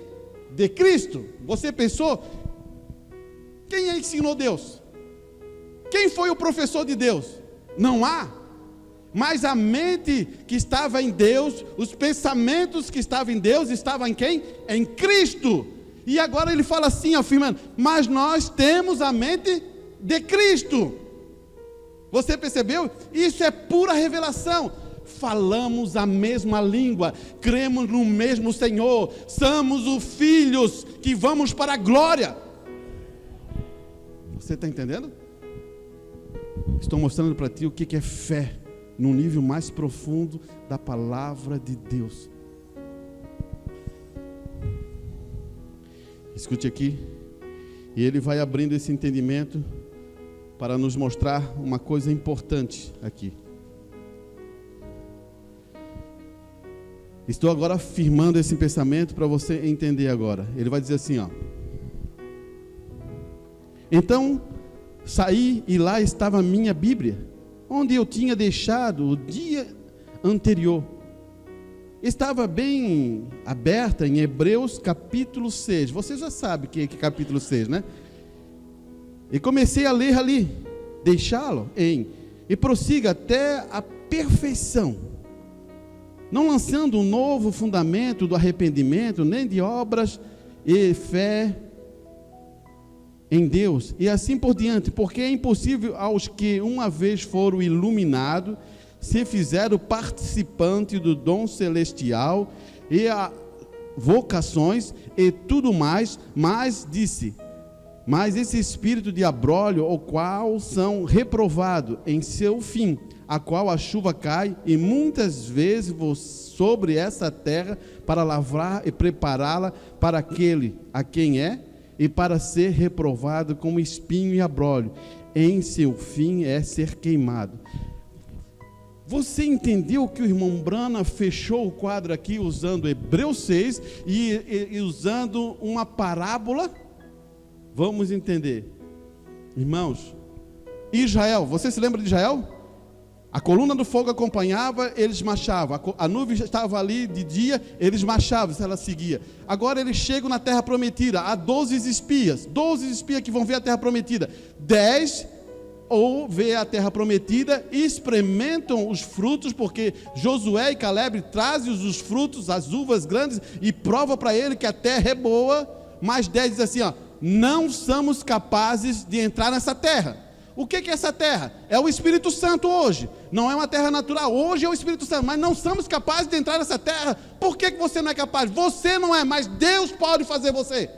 A: de Cristo. Você pensou? Quem ensinou Deus? Quem foi o professor de Deus? Não há. Mas a mente que estava em Deus, os pensamentos que estavam em Deus, estavam em quem? Em Cristo. E agora ele fala assim, afirmando, mas nós temos a mente de Cristo. Você percebeu? Isso é pura revelação. Falamos a mesma língua, cremos no mesmo Senhor, somos os filhos que vamos para a glória. Você está entendendo? Estou mostrando para ti o que é fé, no nível mais profundo da palavra de Deus. Escute aqui, e ele vai abrindo esse entendimento para nos mostrar uma coisa importante aqui. Estou agora afirmando esse pensamento para você entender agora. Ele vai dizer assim, Então, saí e lá estava a minha Bíblia, onde eu tinha deixado o dia anterior. Estava bem aberta em Hebreus capítulo 6. Você já sabe o que é capítulo 6, né? E comecei a ler ali, deixá-lo e prossiga até a perfeição. não lançando um novo fundamento do arrependimento, nem de obras e fé em Deus, e assim por diante, porque é impossível aos que uma vez foram iluminados, se fizeram participantes do dom celestial e a vocações e tudo mais, mas disse, mas esse espírito de abrolho, o qual são reprovados em seu fim, a qual a chuva cai, e muitas vezes sobre essa terra, para lavrar e prepará-la para aquele a quem é, e para ser reprovado como espinho e abrolho, em seu fim é ser queimado. Você entendeu que o irmão Brana fechou o quadro aqui usando Hebreus 6 e usando uma parábola? Vamos entender. Irmãos, Israel, você se lembra de Israel? A coluna do fogo acompanhava, eles marchavam. A nuvem estava ali de dia, eles marchavam, ela seguia. Agora eles chegam na terra prometida, há 12 espias que vão ver a terra prometida. 10 ou ver a terra prometida, experimentam os frutos, porque Josué e Caleb trazem os frutos, as uvas grandes, e prova para ele que a terra é boa. Mas 10 diz assim, não somos capazes de entrar nessa terra. O que é essa terra? É o Espírito Santo hoje. Não é uma terra natural. Hoje é o Espírito Santo. Mas não somos capazes de entrar nessa terra. Por que você não é capaz? Você não é, mas Deus pode fazer você.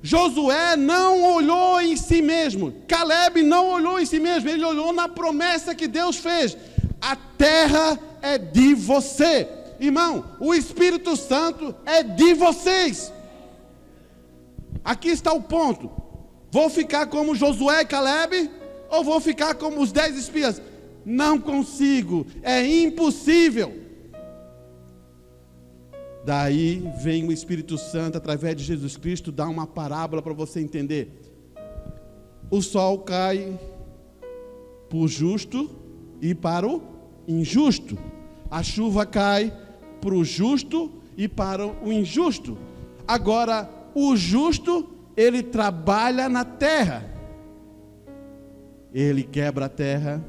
A: Josué não olhou em si mesmo. Caleb não olhou em si mesmo. Ele olhou na promessa que Deus fez. A terra é de você. Irmão, o Espírito Santo é de vocês. Aqui está o ponto. Vou ficar como Josué e Caleb, ou vou ficar como os 10 espias? Não consigo, é impossível. Daí vem o Espírito Santo, através de Jesus Cristo, dar uma parábola para você entender. O sol cai para o justo e para o injusto. A chuva cai para o justo e para o injusto. Agora, o justo, ele trabalha na terra, ele quebra a terra.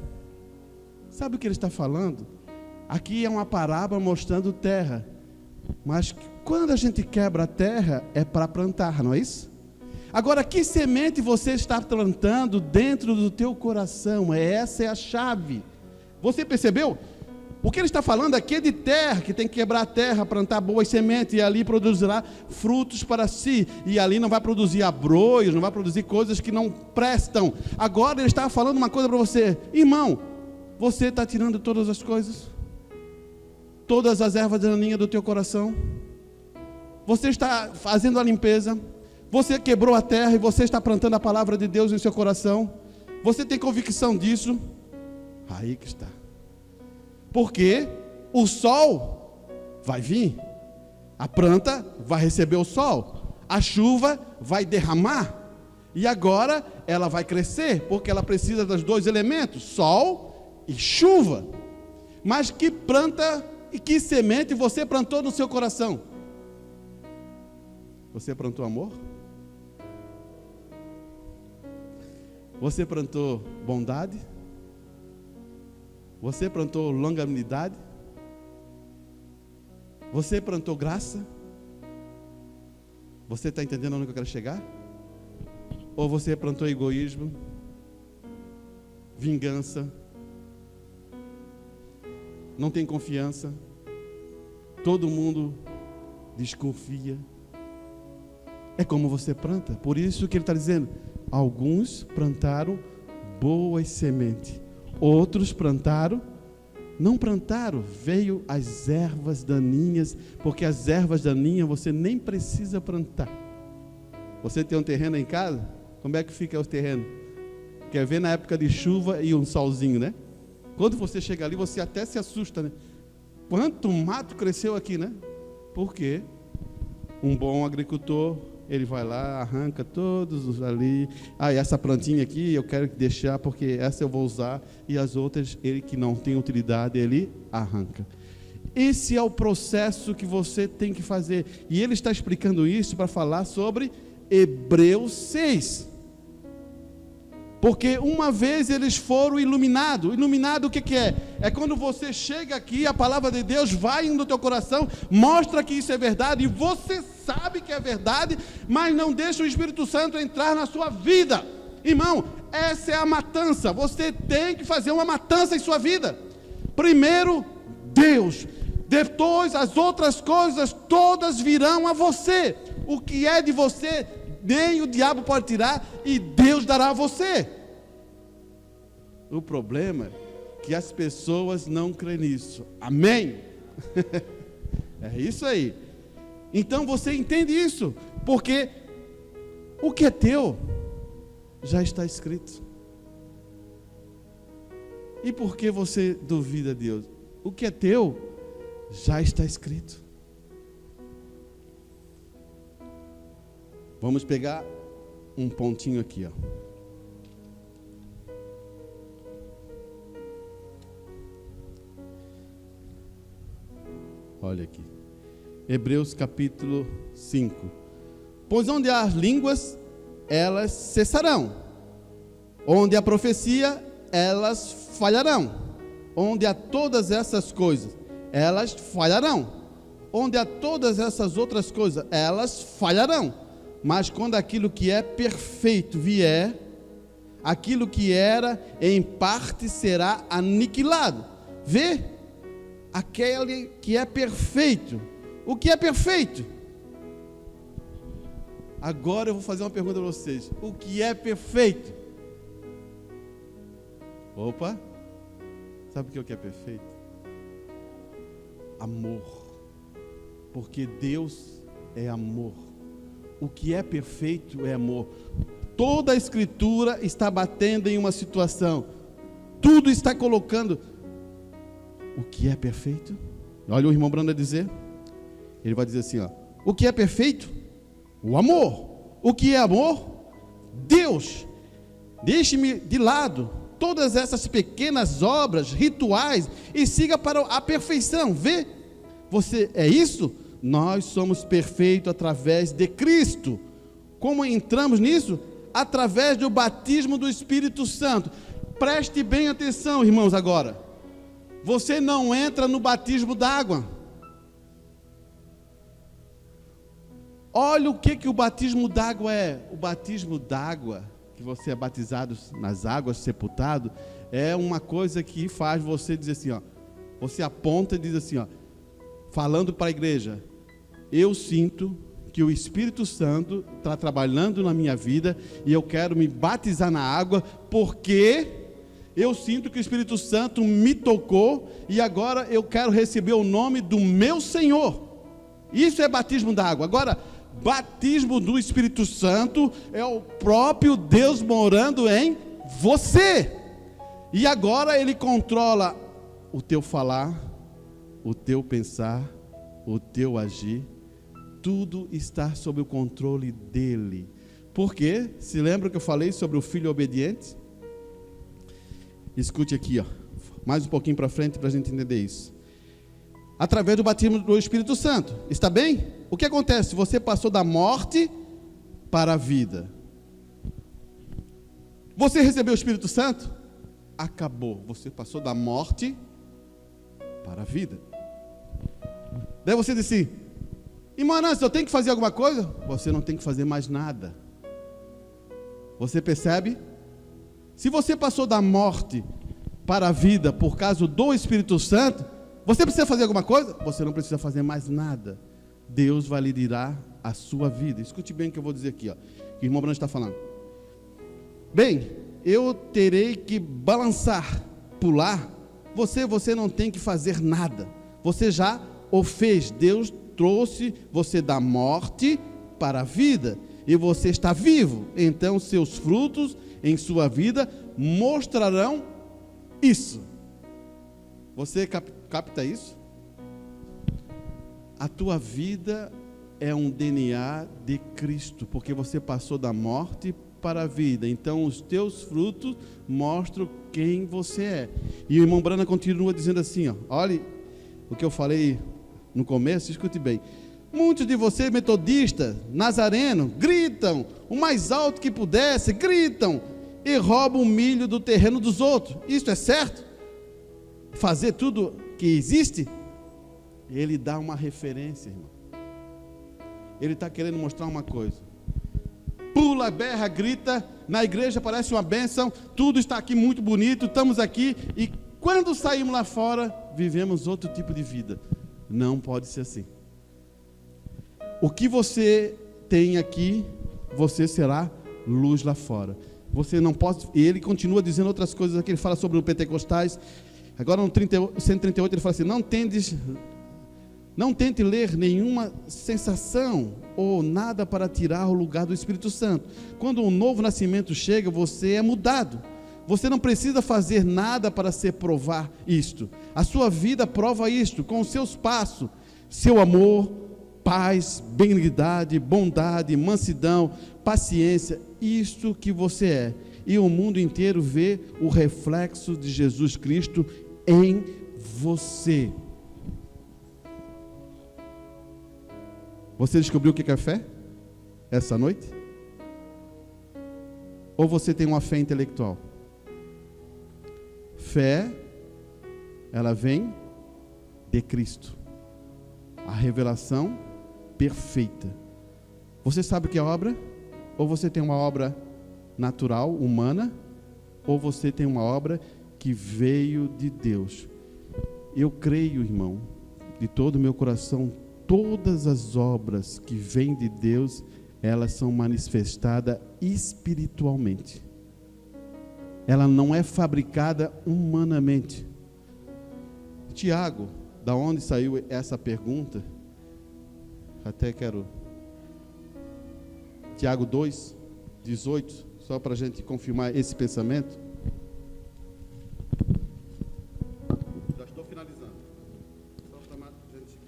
A: Sabe o que ele está falando? Aqui é uma parábola mostrando terra, mas quando a gente quebra a terra é para plantar, não é isso? Agora, que semente você está plantando dentro do teu coração? Essa é a chave. Você percebeu? O que ele está falando aqui é de terra, que tem que quebrar a terra, plantar boas sementes, e ali produzirá frutos para si, e ali não vai produzir abrolhos, não vai produzir coisas que não prestam. Agora ele está falando uma coisa para você, irmão, você está tirando todas as coisas, todas as ervas daninhas do teu coração, você está fazendo a limpeza, você quebrou a terra e você está plantando a palavra de Deus em seu coração, você tem convicção disso? Aí que está. Porque o sol vai vir, a planta vai receber o sol, a chuva vai derramar, e agora ela vai crescer, porque ela precisa dos 2 elementos, sol e chuva. Mas que planta e que semente você plantou no seu coração? Você plantou amor? Você plantou bondade? Você plantou longanimidade? Você plantou graça? Você está entendendo onde eu quero chegar? Ou você plantou egoísmo, vingança, não tem confiança, todo mundo desconfia? É como você planta. Por isso que ele está dizendo, alguns plantaram boas sementes, outros plantaram, não plantaram, veio as ervas daninhas, porque as ervas daninhas você nem precisa plantar. Você tem um terreno em casa? Como é que fica o terreno? Quer ver na época de chuva e um solzinho, né? Quando você chega ali, você até se assusta, né? Quanto mato cresceu aqui, né? Por quê? Um bom agricultor, ele vai lá, arranca todos os ali. Essa plantinha aqui eu quero deixar porque essa eu vou usar, e as outras, ele que não tem utilidade, ele arranca. Esse é o processo que você tem que fazer. E ele está explicando isso para falar sobre Hebreus 6. Porque uma vez eles foram iluminados. Iluminado o que é? É quando você chega aqui, a palavra de Deus vai no teu coração, mostra que isso é verdade, e você sabe que é verdade, mas não deixa o Espírito Santo entrar na sua vida. Irmão, essa é a matança. Você tem que fazer uma matança em sua vida. Primeiro, Deus. Depois, as outras coisas todas virão a você. O que é de você, nem o diabo pode tirar, e Deus dará a você. O problema é que as pessoas não creem nisso. Amém? É isso aí. Então você entende isso, porque o que é teu já está escrito. E por que você duvida de Deus? O que é teu já está escrito. Vamos pegar um pontinho aqui, ó. Olha aqui. Hebreus capítulo 5. Pois onde há as línguas, elas cessarão. Onde há profecia, elas falharão. Onde há todas essas coisas, elas falharão. Onde há todas essas outras coisas, elas falharão. Mas quando aquilo que é perfeito vier, aquilo que era em parte será aniquilado. Vê? Aquele que é perfeito. O que é perfeito? Agora eu vou fazer uma pergunta para vocês. O que é perfeito? Opa! Sabe o que é perfeito? Amor. Porque Deus é amor. O que é perfeito é amor. Toda a Escritura está batendo em uma situação. Tudo está colocando. O que é perfeito? Olha o irmão Brando a dizer. Ele vai dizer assim, ó. O que é perfeito? O amor. O que é amor? Deus. Deixe-me de lado todas essas pequenas obras, rituais, e siga para a perfeição. Vê? Você é isso? Nós somos perfeitos através de Cristo. Como entramos nisso? Através do batismo do Espírito Santo. Preste bem atenção, irmãos, agora. Você não entra no batismo d'água. Olha o que o batismo d'água é. O batismo d'água, que você é batizado nas águas, sepultado, é uma coisa que faz você dizer assim, ó. Você aponta e diz assim, ó. Falando para a igreja, eu sinto que o Espírito Santo está trabalhando na minha vida e eu quero me batizar na água, porque eu sinto que o Espírito Santo me tocou e agora eu quero receber o nome do meu Senhor. Isso é batismo da água. Agora, batismo do Espírito Santo é o próprio Deus morando em você. E agora Ele controla o teu falar, o teu pensar, o teu agir. Tudo está sob o controle dEle. Por quê? Se lembra que eu falei sobre o filho obediente? Escute aqui, ó, mais um pouquinho para frente para a gente entender isso. Através do batismo do Espírito Santo, está bem? O que acontece? Você passou da morte para a vida. Você recebeu o Espírito Santo? Acabou, você passou da morte para a vida. Daí você disse assim, irmão Nancy, eu tenho que fazer alguma coisa? Você não tem que fazer mais nada. Você percebe? Se você passou da morte para a vida por causa do Espírito Santo, você precisa fazer alguma coisa? Você não precisa fazer mais nada. Deus vai lhe dar a sua vida. Escute bem o que eu vou dizer aqui, ó, que o irmão Branco está falando. Bem, eu terei que balançar, pular. Você não tem que fazer nada. Você já o fez. Deus trouxe você da morte para a vida. E você está vivo. Então seus frutos em sua vida mostrarão isso. Você capta isso? A tua vida é um DNA de Cristo, porque você passou da morte para a vida. Então os teus frutos mostram quem você é. E o irmão Brana continua dizendo assim, ó, olhe o que eu falei no começo, escute bem. Muitos de vocês metodistas, nazarenos, gritam o mais alto que pudesse, gritam, e rouba o milho do terreno dos outros. Isso é certo? Fazer tudo que existe? Ele dá uma referência, irmão. Ele está querendo mostrar uma coisa. Pula, berra, grita, na igreja parece uma bênção, tudo está aqui muito bonito, estamos aqui, e quando saímos lá fora, vivemos outro tipo de vida. Não pode ser assim. O que você tem aqui, você será luz lá fora. Você não pode. E ele continua dizendo outras coisas aqui. Ele fala sobre o Pentecostais. Agora no 138 ele fala assim: não tente ler nenhuma sensação ou nada para tirar o lugar do Espírito Santo. Quando um novo nascimento chega, você é mudado. Você não precisa fazer nada para se provar isto. A sua vida prova isto, com os seus passos, seu amor, paz, benignidade, bondade, mansidão, paciência, isto que você é. E o mundo inteiro vê o reflexo de Jesus Cristo em você. Você descobriu o que é fé? Essa noite? Ou você tem uma fé intelectual? Fé, ela vem de Cristo. A revelação perfeita. Você sabe o que é obra? Ou você tem uma obra natural, humana, ou você tem uma obra que veio de Deus. Eu creio, irmão, de todo o meu coração, todas as obras que vêm de Deus, elas são manifestadas espiritualmente. Ela não é fabricada humanamente. Tiago, da onde saiu essa pergunta? Até quero... Tiago 2, 18, só para a gente confirmar esse pensamento. Já estou finalizando. Só para a gente...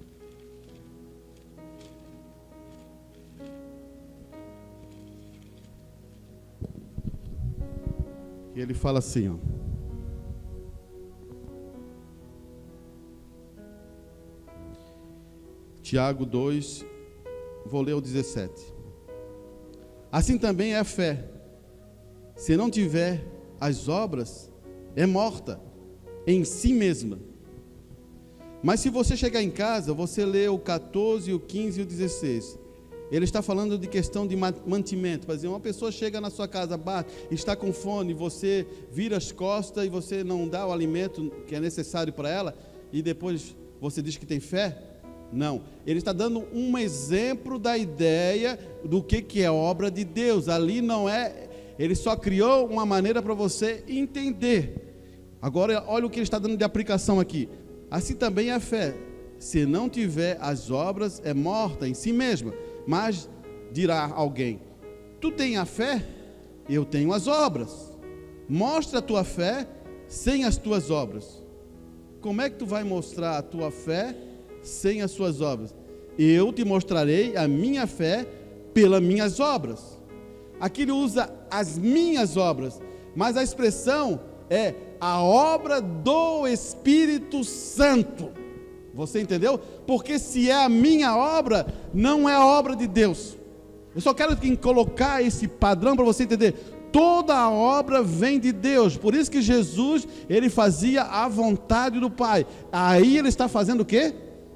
A: E ele fala assim, ó. Tiago 2, vou ler o 17. Assim também é a fé. Se não tiver as obras, é morta em si mesma. Mas se você chegar em casa, você lê o 14, o 15 e o 16. Ele está falando de questão de mantimento. Por exemplo, uma pessoa chega na sua casa, bate, está com fome, você vira as costas e você não dá o alimento que é necessário para ela, e depois você diz que tem fé? Não, ele está dando um exemplo da ideia do que é obra de Deus. Ali não é, ele só criou uma maneira para você entender. Agora olha o que ele está dando de aplicação aqui. Assim também é a fé. Se não tiver as obras, é morta em si mesma. Mas dirá alguém: tu tens a fé? Eu tenho as obras. Mostra a tua fé sem as tuas obras. Como é que tu vai mostrar a tua fé sem as suas obras? Eu te mostrarei a minha fé pelas minhas obras. Aqui ele usa as minhas obras, mas a expressão é a obra do Espírito Santo. Você entendeu? Porque se é a minha obra, não é a obra de Deus. Eu só quero colocar esse padrão para você entender. Toda a obra vem de Deus. Por isso que Jesus, ele fazia a vontade do Pai. Aí ele está fazendo o quê?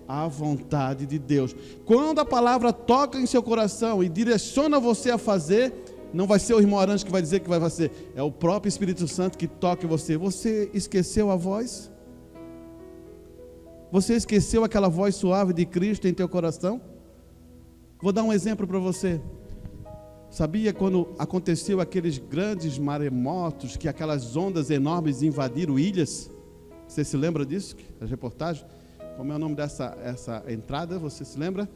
A: A vontade de Deus. Quando a palavra toca em seu coração e direciona você a fazer, não vai ser o irmão Arantes que vai dizer que vai fazer, é o próprio Espírito Santo que toca em você. Você esqueceu a voz? Você esqueceu aquela voz suave de Cristo em teu coração? Vou dar um exemplo para você. Sabia quando aconteceu aqueles grandes maremotos, que aquelas ondas enormes invadiram ilhas? Você se lembra disso? As reportagens? Como é o nome dessa entrada? Você se lembra?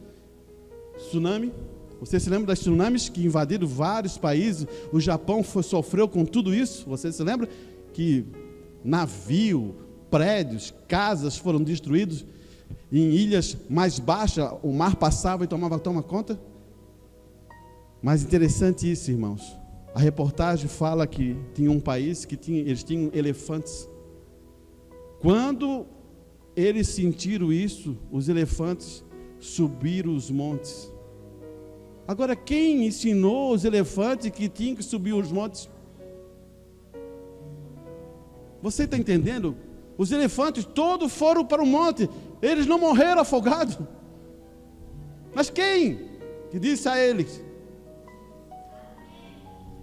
A: Tsunami. Você se lembra das tsunamis que invadiram vários países? O Japão sofreu com tudo isso. Você se lembra que navio, prédios, casas foram destruídos em ilhas mais baixas? O mar passava e toma conta? Mas interessante isso, irmãos. A reportagem fala que tinha um país que eles tinham elefantes. Quando eles sentiram isso, os elefantes subiram os montes. Agora, quem ensinou os elefantes que tinham que subir os montes? Você está entendendo? Os elefantes todos foram para o monte. Eles não morreram afogados. Mas quem que disse a eles?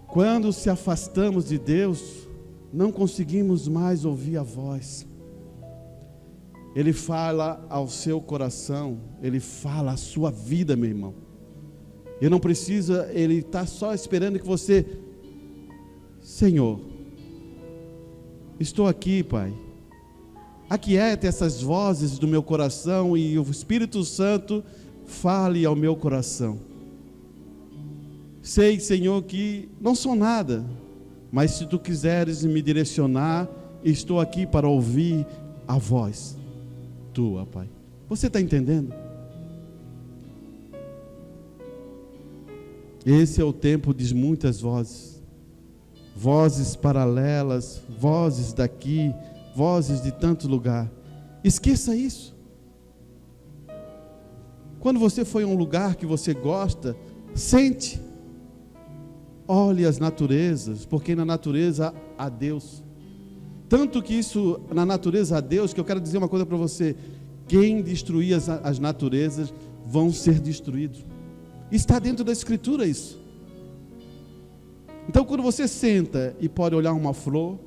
A: Quando se afastamos de Deus, não conseguimos mais ouvir a voz. Ele fala ao seu coração, Ele fala à sua vida, meu irmão. E não precisa, Ele está só esperando que você, Senhor, estou aqui, Pai. Aquieta essas vozes do meu coração e o Espírito Santo fale ao meu coração. Sei, Senhor, que não sou nada, mas se Tu quiseres me direcionar, estou aqui para ouvir a voz Tua, Pai. Você está entendendo? Esse é o tempo de muitas vozes. Vozes paralelas, vozes daqui, vozes de tanto lugar. Esqueça isso. Quando você for em um lugar que você gosta, sente. Olhe as naturezas, porque na natureza há Deus. Tanto que isso, na natureza há Deus, que eu quero dizer uma coisa para você. Quem destruir as naturezas vão ser destruídos. Está dentro da Escritura isso. Então quando você senta e pode olhar uma flor,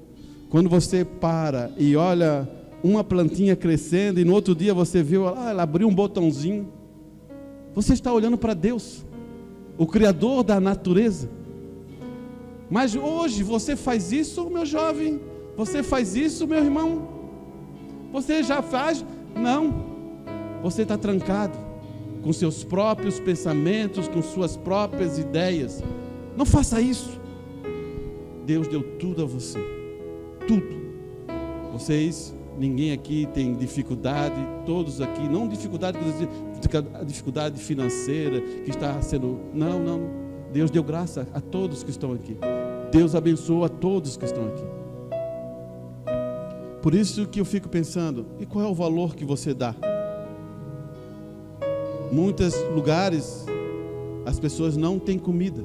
A: quando você para e olha uma plantinha crescendo e no outro dia você viu, ela abriu um botãozinho, você está olhando para Deus, o Criador da natureza. Mas hoje você faz isso, meu jovem? Você faz isso, meu irmão? Você já faz? Não. Você está trancado com seus próprios pensamentos, com suas próprias ideias. Não faça isso. Deus deu tudo a você. Tudo. Vocês, ninguém aqui tem dificuldade, todos aqui, não dificuldade, a dificuldade financeira que está sendo, não. Deus deu graça a todos que estão aqui. Deus abençoou a todos que estão aqui. Por isso que eu fico pensando, e qual é o valor que você dá? Muitos lugares as pessoas não têm comida.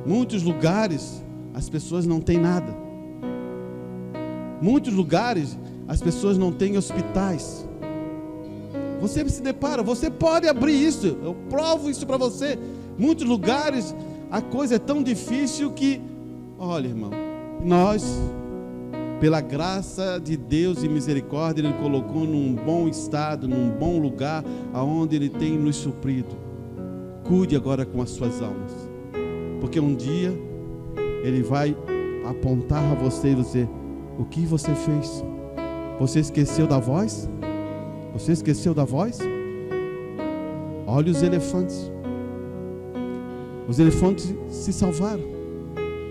A: Muitos lugares as pessoas não têm nada. Muitos lugares as pessoas não têm hospitais. Você se depara, você pode abrir isso, eu provo isso para você. Muitos lugares a coisa é tão difícil que, olha, irmão, nós, pela graça de Deus e misericórdia, Ele colocou num bom estado, num bom lugar, aonde Ele tem nos suprido. Cuide agora com as suas almas, porque um dia Ele vai apontar a você e dizer: o que você fez? Você esqueceu da voz? Você esqueceu da voz? Olha os elefantes. Os elefantes se salvaram.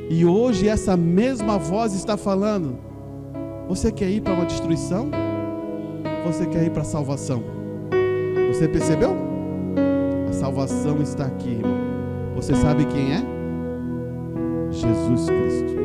A: E hoje essa mesma voz está falando: você quer ir para uma destruição? Você quer ir para a salvação? Você percebeu? A salvação está aqui, irmão. Você sabe quem é? Jesus Cristo.